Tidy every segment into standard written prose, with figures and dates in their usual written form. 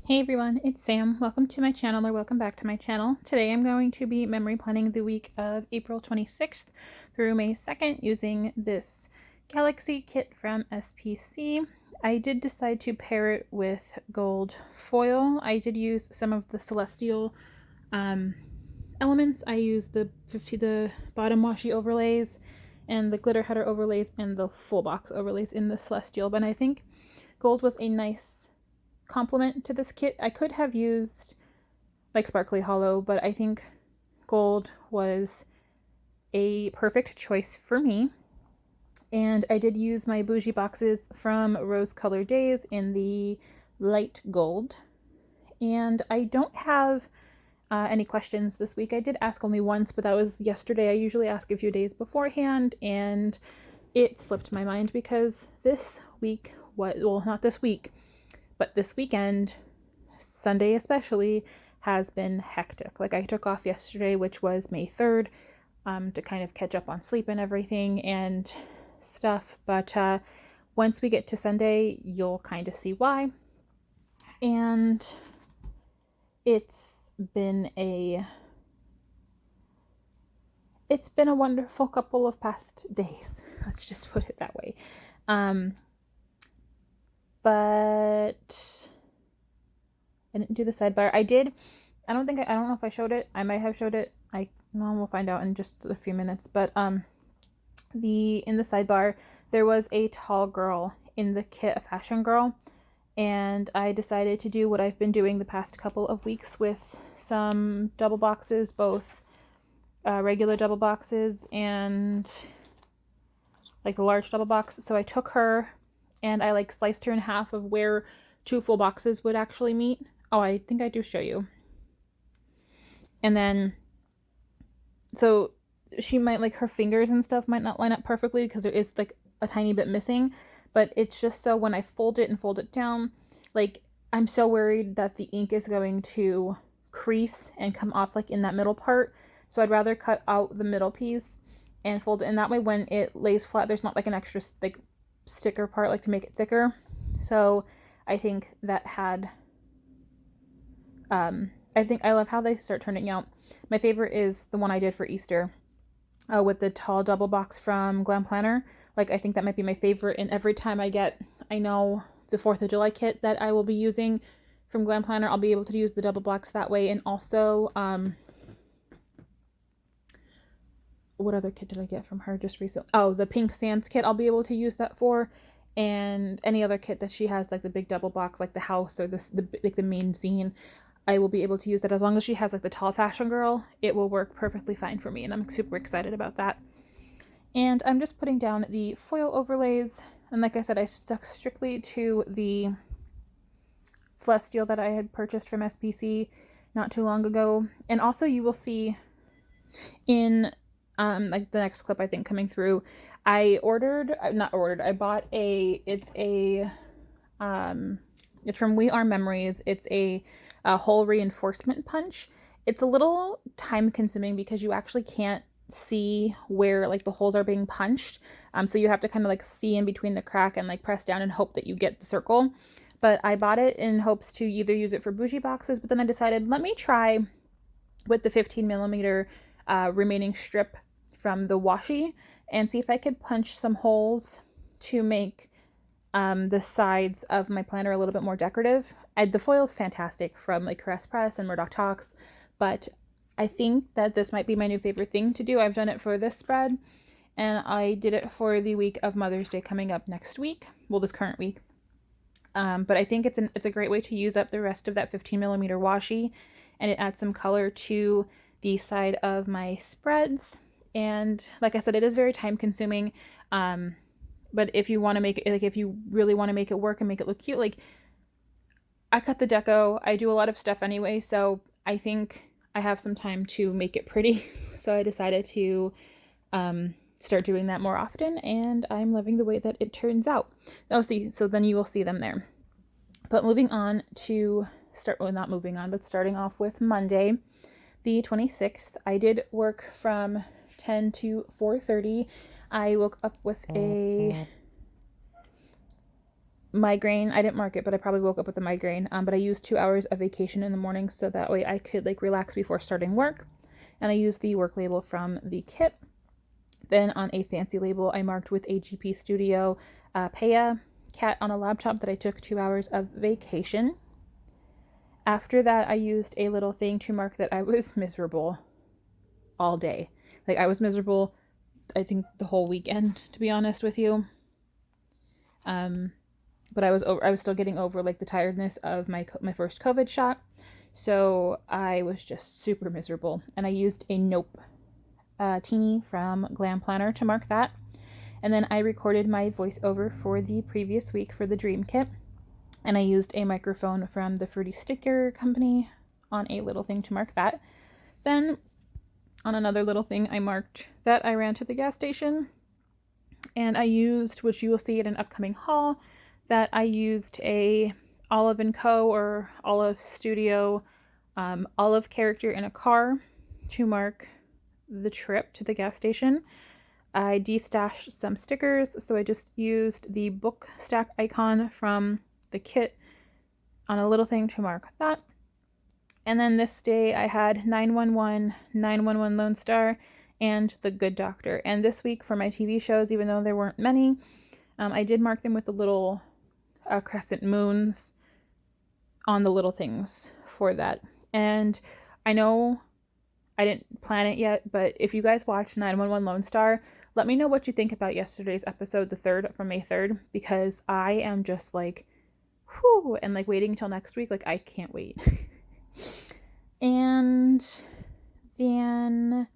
Hey everyone, it's Sam. Welcome to my channel, or welcome back to my channel. Today I'm going to be memory planning the week of April 26th through May 2nd using this Galaxy kit from SPC. I did decide to pair it with gold foil. I did use some of the celestial elements. I used the bottom washi overlays and the glitter header overlays and the full box overlays in the celestial, but I think gold was a nice complement to this kit. I could have used like sparkly hollow, but I think gold was a perfect choice for me. And I did use my bougie boxes from Rose Color Days in the light gold. And I don't have any questions this week. I did ask only once, but that was yesterday. I usually ask a few days beforehand, and it slipped my mind because this week, well, not this week, but this weekend, Sunday especially, has been hectic. Like, I took off yesterday, which was May 3rd, to kind of catch up on sleep and everything and stuff. But once we get to Sunday, you'll kind of see why. And it's been a wonderful couple of past days. Let's just put it that way. But I didn't do the sidebar. I don't know if I showed it. I might have showed it. We'll find out in just a few minutes. But in the sidebar, there was a tall girl in the kit, a fashion girl, and I decided to do what I've been doing the past couple of weeks with some double boxes, both regular double boxes and like the large double box. So I took her and I like sliced her in half of where two full boxes would actually meet. Oh, I think I do show you. And then, so she might, like, her fingers and stuff might not line up perfectly because there is like a tiny bit missing, but it's just so when I fold it and fold it down, like, I'm so worried that the ink is going to crease and come off like in that middle part. So I'd rather cut out the middle piece and fold it, and that way when it lays flat, there's not like an extra like sticker part like to make it thicker. So I think that had I love how they start turning out. My favorite is the one I did for Easter with the tall double box from Glam Planner. Like, I think that might be my favorite, and every time I know the 4th of July kit that I will be using from Glam Planner, I'll be able to use the double box that way. And also what other kit did I get from her just recently? Oh, the Pink Sands kit, I'll be able to use that for. And any other kit that she has, like the big double box, like the house or the main scene, I will be able to use that. As long as she has like the tall fashion girl, it will work perfectly fine for me, and I'm super excited about that. And I'm just putting down the foil overlays, and like I said, I stuck strictly to the celestial that I had purchased from SPC not too long ago. And also, you will see in like the next clip I think coming through, I bought it's from We Are Memories. It's a hole reinforcement punch. It's a little time consuming because you actually can't see where like the holes are being punched. So you have to kind of like see in between the crack and like press down and hope that you get the circle. But I bought it in hopes to either use it for bougie boxes, but then I decided, let me try with the 15mm remaining strip from the washi and see if I could punch some holes to make the sides of my planner a little bit more decorative. The foil is fantastic from like Caress Press and Murdoch Talks, but I think that this might be my new favorite thing to do. I've done it for this spread, and I did it for the week of Mother's Day coming up next week. Well, this current week. But I think it's a great way to use up the rest of that 15mm washi, and it adds some color to the side of my spreads. And like I said, it is very time consuming. But if you want to make it, like, if you really want to make it work and make it look cute, like, I cut the deco, I do a lot of stuff anyway, so I think I have some time to make it pretty. So I decided to start doing that more often, and I'm loving the way that it turns out. So then you will see them there. But moving on to starting off with Monday, the 26th, I did work from 10 to 4:30. I woke up with a migraine. I didn't mark it, but I probably woke up with a migraine. But I used 2 hours of vacation in the morning so that way I could like relax before starting work. And I used the work label from the kit. Then on a fancy label, I marked with a GP Studio Paya cat on a laptop that I took 2 hours of vacation. After that, I used a little thing to mark that I was miserable all day. Like I was miserable, I think the whole weekend, to be honest with you. But I was still getting over like the tiredness of my first COVID shot. So I was just super miserable. And I used a Nope teeny from Glam Planner to mark that. And then I recorded my voiceover for the previous week for the Dream Kit. And I used a microphone from the Fruity Sticker Company on a little thing to mark that. Then on another little thing, I marked that I ran to the gas station. And I used, which you will see in an upcoming haul, that I used a Olive & Co. or Olive Studio Olive character in a car to mark the trip to the gas station. I destashed some stickers, so I just used the book stack icon from the kit on a little thing to mark that. And then this day I had 911, 911 Lone Star, and The Good Doctor. And this week for my TV shows, even though there weren't many, I did mark them with the little crescent moons on the little things for that. And I know I didn't plan it yet, but if you guys watched 911 Lone Star, let me know what you think about yesterday's episode, the 3rd, from May 3rd, because I am just like, whew, and like waiting until next week. Like, I can't wait. And then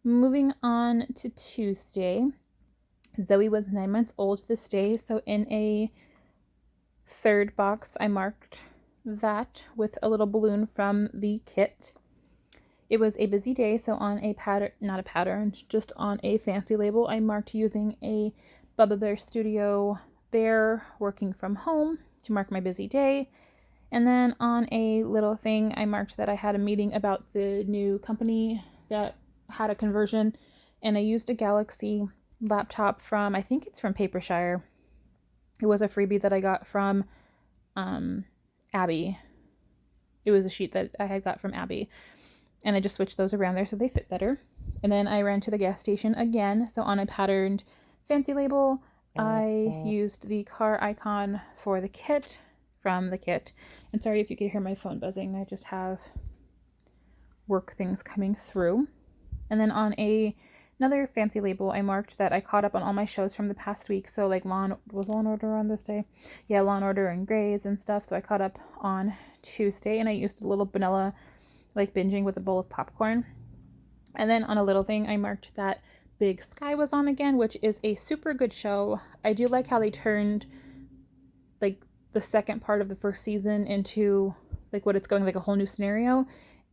moving on to Tuesday, Zoe was 9 months old this day, so in a third box, I marked that with a little balloon from the kit. It was a busy day, so on a pattern, not a pattern, just on a fancy label, I marked using a Bubba Bear Studio Bear working from home to mark my busy day. And then on a little thing, I marked that I had a meeting about the new company that had a conversion, and I used a Galaxy laptop from, I think it's from Papershire. It was a freebie that I got from Abby. It was a sheet that I had got from Abby, and I just switched those around there so they fit better. And then I ran to the gas station again, so on a patterned fancy label, I used the car icon for the kit from the kit. And sorry if you could hear my phone buzzing, I just have work things coming through. And then on another fancy label, I marked that I caught up on all my shows from the past week. So like Law and Order on this day? Yeah, Law and Order and Grey's and stuff. So I caught up on Tuesday, and I used a little vanilla, like binging with a bowl of popcorn. And then on a little thing, I marked that Big Sky was on again, which is a super good show. I do like how they turned like the second part of the first season into like what it's going, like a whole new scenario,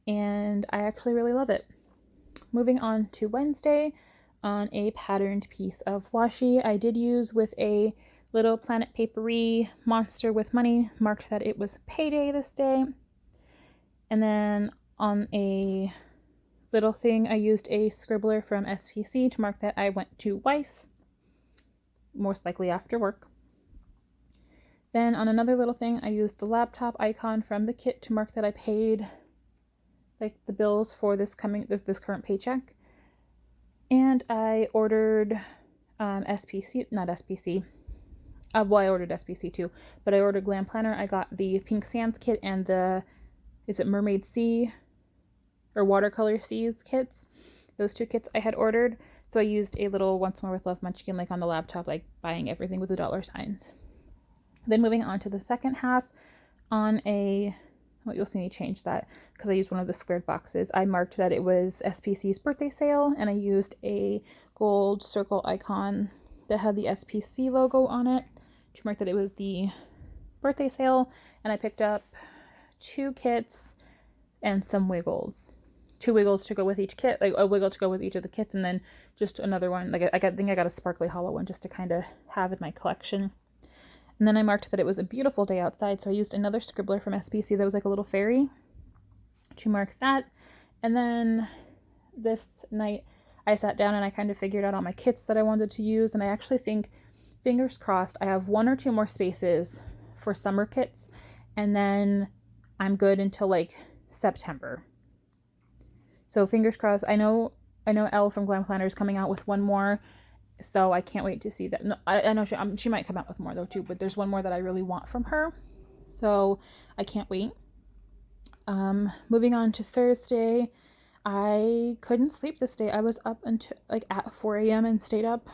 and I actually really love it. Moving on to Wednesday, on a patterned piece of washi, I did use with a little Planet Papery monster with money, marked that it was payday this day. And then on a little thing, I used a scribbler from SPC to mark that I went to Weiss, most likely after work. Then on another little thing, I used the laptop icon from the kit to mark that I paid like the bills for this current paycheck. And I ordered SPC, not SPC. Well, I ordered SPC too, but I ordered Glam Planner. I got the Pink Sands kit and the, is it Mermaid Sea or Watercolor Seas kits? Those two kits I had ordered. So I used a little Once More with Love munchkin like on the laptop, like buying everything with the dollar signs. Then moving on to the second half, on a, well, you'll see me change that because I used one of the squared boxes. I marked that it was SPC's birthday sale, and I used a gold circle icon that had the SPC logo on it to mark that it was the birthday sale. And I picked up 2 kits and some wiggles. 2 wiggles to go with each kit, like a wiggle to go with each of the kits, and then just another one. Like I think I got a sparkly hollow one just to kind of have in my collection. And then I marked that it was a beautiful day outside, so I used another scribbler from SPC that was like a little fairy to mark that. And then this night I sat down and I kind of figured out all my kits that I wanted to use, and I actually think fingers crossed, I have 1 or 2 more spaces for summer kits, and then I'm good until like September. So fingers crossed. I know Elle from Glam Planner is coming out with 1 more, so I can't wait to see that. No, I know she might come out with more though too, but there's 1 more that I really want from her, so I can't wait. Moving on to Thursday, I couldn't sleep this day. I was up until like at 4 a.m. and stayed up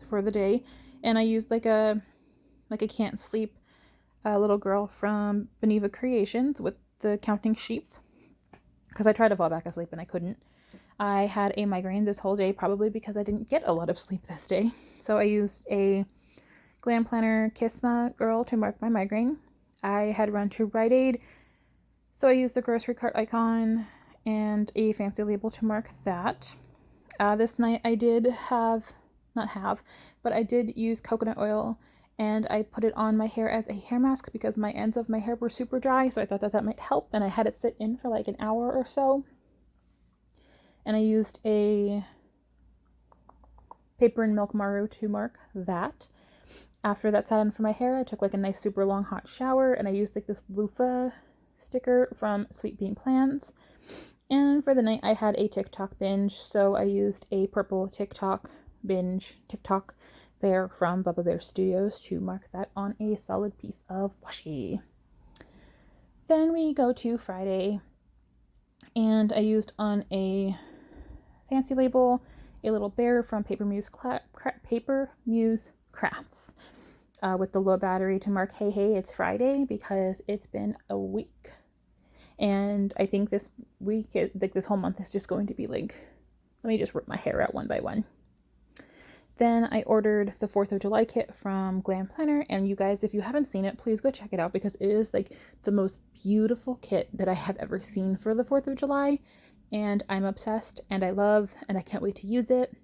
for the day, and I used like a can't sleep little girl from Beneva Creations with the counting sheep, because I tried to fall back asleep and I couldn't. I had a migraine this whole day, probably because I didn't get a lot of sleep this day. So I used a Glam Planner Kisma girl to mark my migraine. I had run to Rite Aid, so I used the grocery cart icon and a fancy label to mark that. This night I did I did use coconut oil, and I put it on my hair as a hair mask because my ends of my hair were super dry, so I thought that might help, and I had it sit in for like an hour or so. And I used a paper and milk maru to mark that. After that sat in for my hair, I took like a nice super long hot shower, and I used like this loofah sticker from Sweet Bean Plans. And for the night I had a TikTok binge, so I used a purple TikTok bear from Bubba Bear Studios to mark that on a solid piece of washi. Then we go to Friday, and I used on a fancy label a little bear from Paper Muse Crafts with the low battery to mark hey it's Friday, because it's been a week, and I think this week, like this whole month, is just going to be like, let me just rip my hair out one by one. Then I ordered the 4th of July kit from Glam Planner, and you guys, if you haven't seen it, please go check it out, because it is like the most beautiful kit that I have ever seen for the 4th of July, and I'm obsessed, and I love, and I can't wait to use it.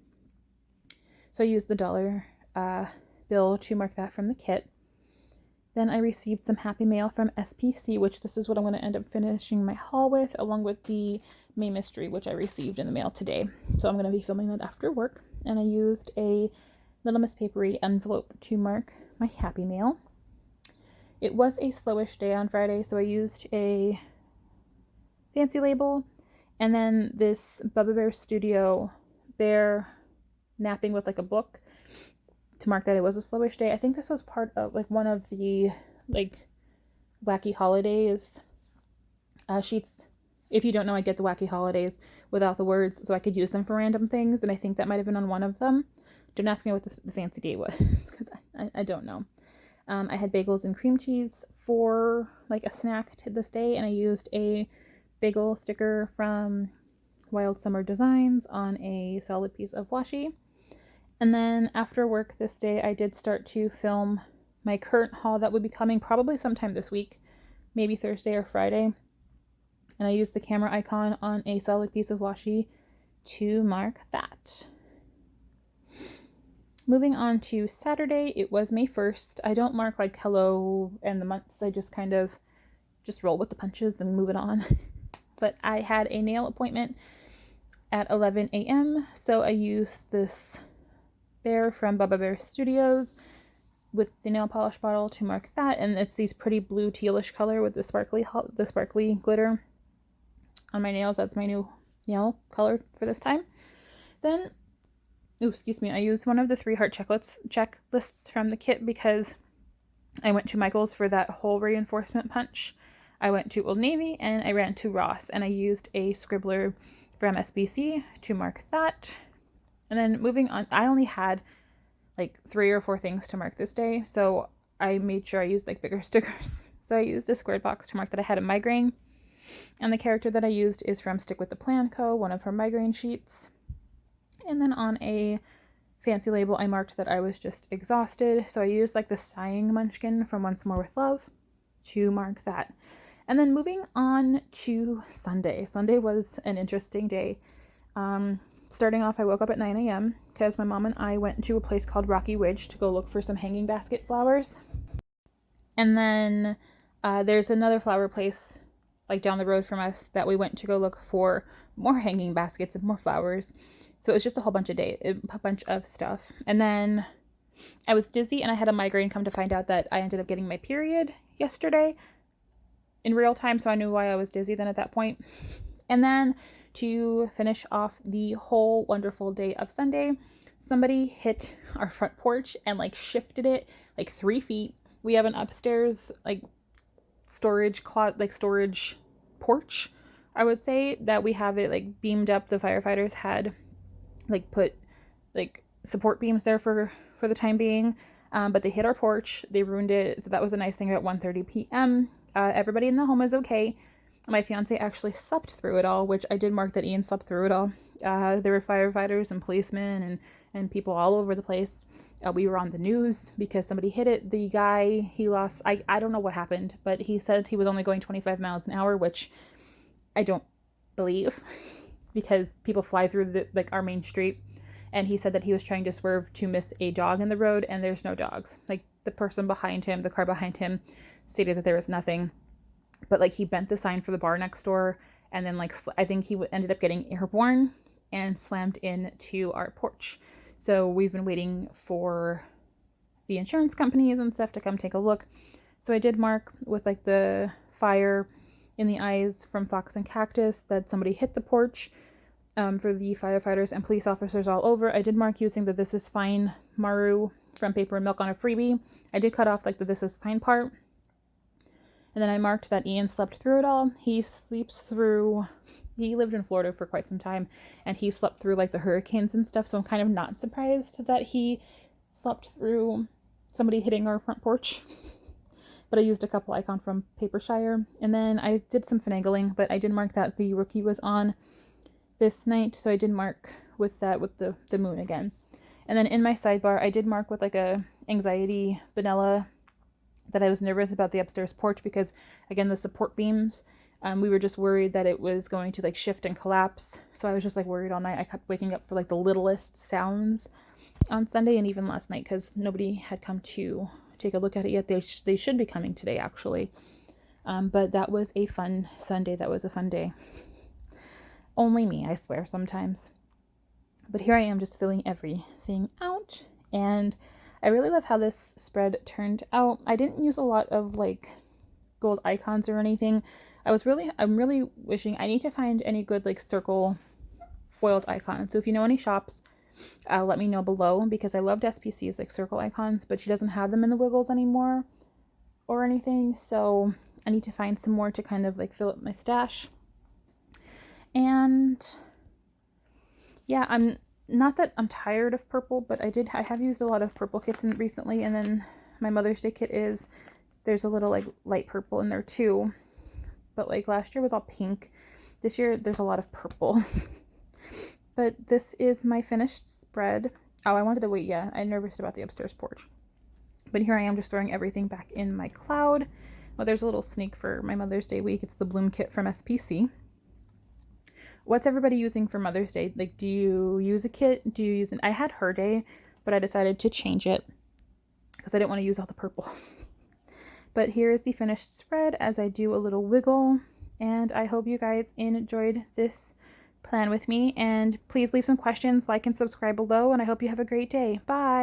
So I used the dollar bill to mark that from the kit. Then I received some happy mail from SPC, which this is what I'm going to end up finishing my haul with, along with the May Mystery, which I received in the mail today. So I'm going to be filming that after work. And I used a Little Miss Papery envelope to mark my happy mail. It was a slowish day on Friday, so I used a fancy label, and then this Bubba Bear Studio bear napping with like a book to mark that it was a slowish day. I think this was part of like one of the like Wacky Holidays sheets. If you don't know, I get the Wacky Holidays without the words, so I could use them for random things, and I think that might have been on one of them. Don't ask me what the fancy day was, because I don't know. I had bagels and cream cheese for like a snack to this day, and I used a bagel sticker from Wild Summer Designs on a solid piece of washi. And then after work this day, I did start to film my current haul that would be coming probably sometime this week, maybe Thursday or Friday. And I used the camera icon on a solid piece of washi to mark that. Moving on to Saturday, it was May 1st. I don't mark like hello and the months. I just kind of just roll with the punches and move it on. But I had a nail appointment at 11 a.m. So I used this bear from Bubba Bear Studios with the nail polish bottle to mark that. And it's these pretty blue tealish color with the sparkly glitter on my nails. That's my new nail color for this time. Then, I used one of the 3 heart checklists from the kit, because I went to Michael's for that whole reinforcement punch. I went to Old Navy, and I ran to Ross, and I used a scribbler from SBC to mark that. And then moving on, I only had like 3 or 4 things to mark this day, so I made sure I used like bigger stickers. So I used a squared box to mark that I had a migraine. And the character that I used is from Stick with the Plan Co., one of her migraine sheets. And then on a fancy label, I marked that I was just exhausted. So I used like the sighing munchkin from Once More with Love to mark that. And then moving on to Sunday. Sunday was an interesting day. Starting off, I woke up at 9 a.m. because my mom and I went to a place called Rocky Ridge to go look for some hanging basket flowers. And then there's another flower place like down the road from us that we went to go look for more hanging baskets and more flowers. So it was just a whole bunch of stuff. And then I was dizzy and I had a migraine. Come to find out that I ended up getting my period yesterday in real time, so I knew why I was dizzy then at that point. And then to finish off the whole wonderful day of Sunday, somebody hit our front porch and like shifted it like 3 feet. We have an upstairs like storage porch, I would say, that we have it like beamed up. The firefighters had like put like support beams there for the time being, but they hit our porch, they ruined it. So that was a nice thing. At 1:30 p.m. Everybody in the home is okay. My fiance actually slept through it all, which I did mark that Ian slept through it all. There were firefighters and policemen and people all over the place. We were on the news because somebody hit it. The guy, he lost, I don't know what happened, but he said he was only going 25 miles an hour, which I don't believe because people fly through like our main street. And he said that he was trying to swerve to miss a dog in the road, and there's no dogs. Like the person behind him, the car behind him, stated that there was nothing. But like he bent the sign for the bar next door, and then like I think he ended up getting airborne and slammed into our porch. So we've been waiting for the insurance companies and stuff to come take a look. So I did mark with like the fire in the eyes from Fox and Cactus that somebody hit the porch. For the firefighters and police officers all over. I did mark using the "This is fine" Maru from Paper and Milk on a freebie. I did cut off like the "This is fine" part. And then I marked that Ian slept through it all. He lived in Florida for quite some time, and he slept through like the hurricanes and stuff. So I'm kind of not surprised that he slept through somebody hitting our front porch. But I used a couple icon from Papershire. And then I did some finagling, but I did mark that the rookie was on this night, so I did mark with that with the moon again. And then in my sidebar, I did mark with like a anxiety vanilla that I was nervous about the upstairs porch because, again, the support beams, we were just worried that it was going to like shift and collapse. So I was just like worried all night. I kept waking up for like the littlest sounds on Sunday and even last night because nobody had come to take a look at it yet. They should be coming today actually. But that was a fun Sunday. That was a fun day. Only me, I swear, sometimes. But here I am just filling everything out. And I really love how this spread turned out. I didn't use a lot of like gold icons or anything. I'm really wishing, I need to find any good like circle foiled icons. So if you know any shops, let me know below because I loved SPC's like circle icons, but she doesn't have them in the Wiggles anymore or anything. So I need to find some more to kind of like fill up my stash. And yeah, I'm not that I'm tired of purple, but I have used a lot of purple kits recently. And then my Mother's Day kit there's a little like light purple in there too, but like last year was all pink. This year there's a lot of purple. But this is my finished spread. Oh, I wanted to wait. Yeah, I'm nervous about the upstairs porch, but here I am just throwing everything back in my cloud. Well, there's a little sneak for my Mother's Day week. It's the bloom kit from SPC. What's everybody using for Mother's Day? Like, do you use a kit? Do you use I had Her Day, but I decided to change it because I didn't want to use all the purple. But here is the finished spread as I do a little wiggle. And I hope you guys enjoyed this plan with me. And please leave some questions, like and subscribe below. And I hope you have a great day. Bye.